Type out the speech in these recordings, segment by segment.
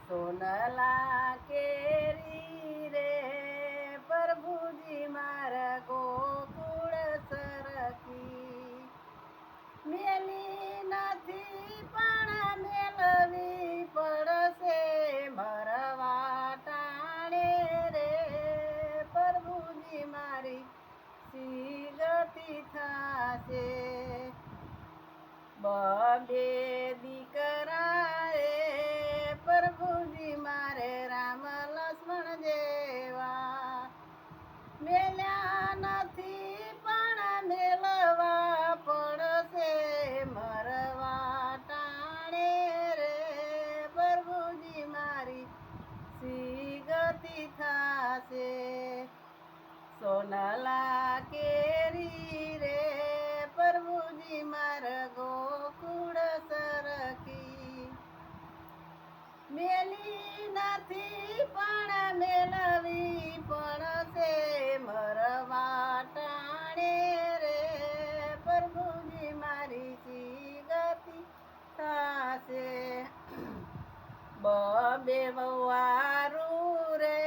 સોનલા કેરી રે પ્રભુજી મારા ગોકુળ સરખી મેલી નથી પણ મેલવી પડશે મરવા ટાણે રે પ્રભુજી મારી સી ગતિ થાશે બબે દીકરા પ્રભુજી મારે રામ લક્ષ્મણ જેવા મેલ્યા નથી પણ મેળવા પડશે મરવા ટાણે રે પ્રભુજી મારી સી ગતિ થાશે સોનલા કેરી રે પ્રભુજી માર ગોકુળ સરખી મેલી નથી પણ મેળવી પડશે મરવા ટાણે રે પ્રભુજી મારી સી ગતિ થાશે બબે વવારું રે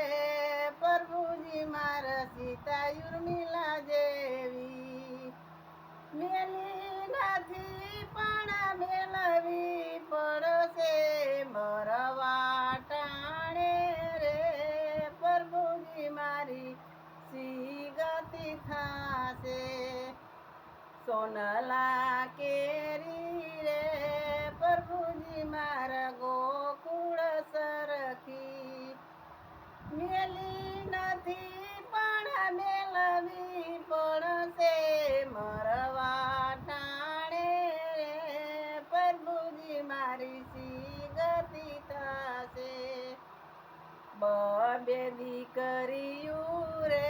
પ્રભુજી મારા સીતા યુર્મિલા જેવી મેલી નથી પણ મેળવી પડશે મરવા ટાણે રે પ્રભુજી મારી સી ગતિ થાશે સોનલા કેરી રે પ્રભુજી મારા ગોકુળ સરખી મેલી નથી પણ મેળવી પડશે મરવા ટાણે રે પ્રભુજી મારી સી ગતિ થશે બબે દીકરીયું રે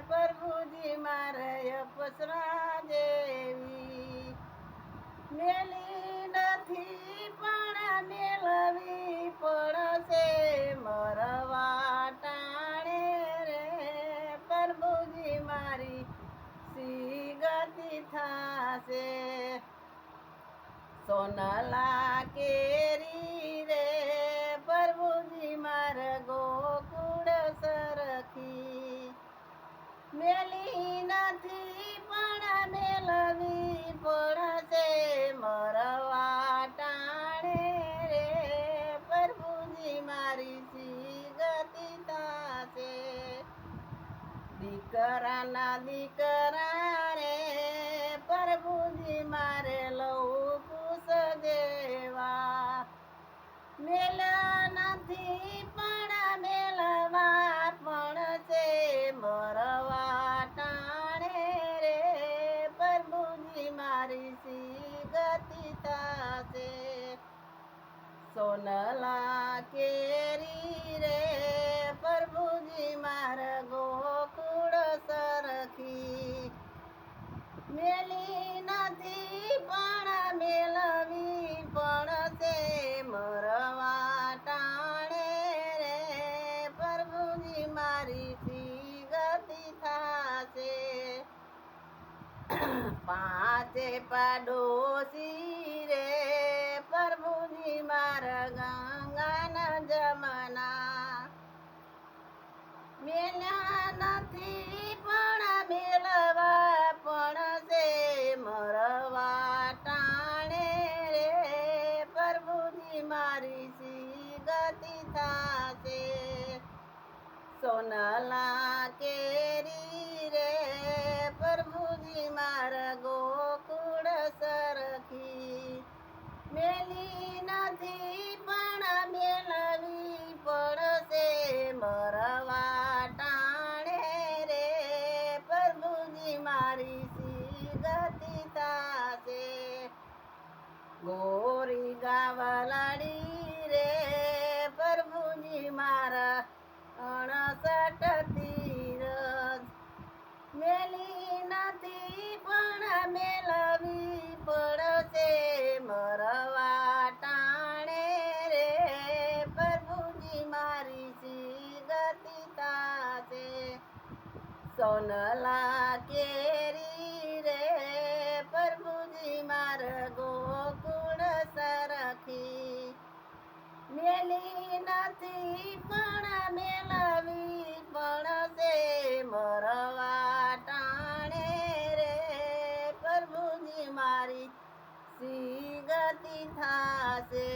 પ્રભુજી મારે અપસરા જેવી મેલી નથી પણ મેળવી પડશે મરવા ટાણે રે પ્રભુજી મારી સી ગતિ થાશે સોનલા કેરી રે પ્રભુજી માર ગોકુળ સરખી મેલી નથી પણ મેળવી પડશે મરવા ટાણે રે પ્રભુજી મારી સી ગતિ થાશે દીકરાના દીકરા રે પ્રભુજી મારે લઉં કુશ દેવા મેલા નથી પણ મેળવા પડશે મરવા ટાણે રે પ્રભુજી મારી સી ગતિ થાશે સોનલા કેરી રે પ્રભુજી માર ગોકુળ સરખી મેલી નથી પણ મેળવી પડશે મરવા ટાણે રે પ્રભુજી મારી સી ગતિ થાશે પાંચે પાડોશી રે પ્રભુજી મારા ગંગાના જમના મેલ્યા નથી પણ મેળવા પડશે મરવા ટાણે રે પ્રભુજી મારી સી ગતિ થાશે સોનલા કેરી રે પ્રભુજી મારા ગોકુળ સરખી મેલી નથી પણ મેળવી પડશે મરવા ટાણે રે પ્રભુજી મારી સી ગતિ થાશે ગોરી ગાવલાડી રે પ્રભુજી મારા 68 તીરથ મેલી નથી પણ મેળવી પડશે મરવા ટાણે રે પ્રભુજી મારી સી ગતિ થાશે સોનલા કેરી રે પ્રભુજી મારા ગોકુળ સરખી મેલી નથી પણ મેળવી પણ છે મરવા ટાણે રે પ્રભુજી મારી સી ગતિ થાશે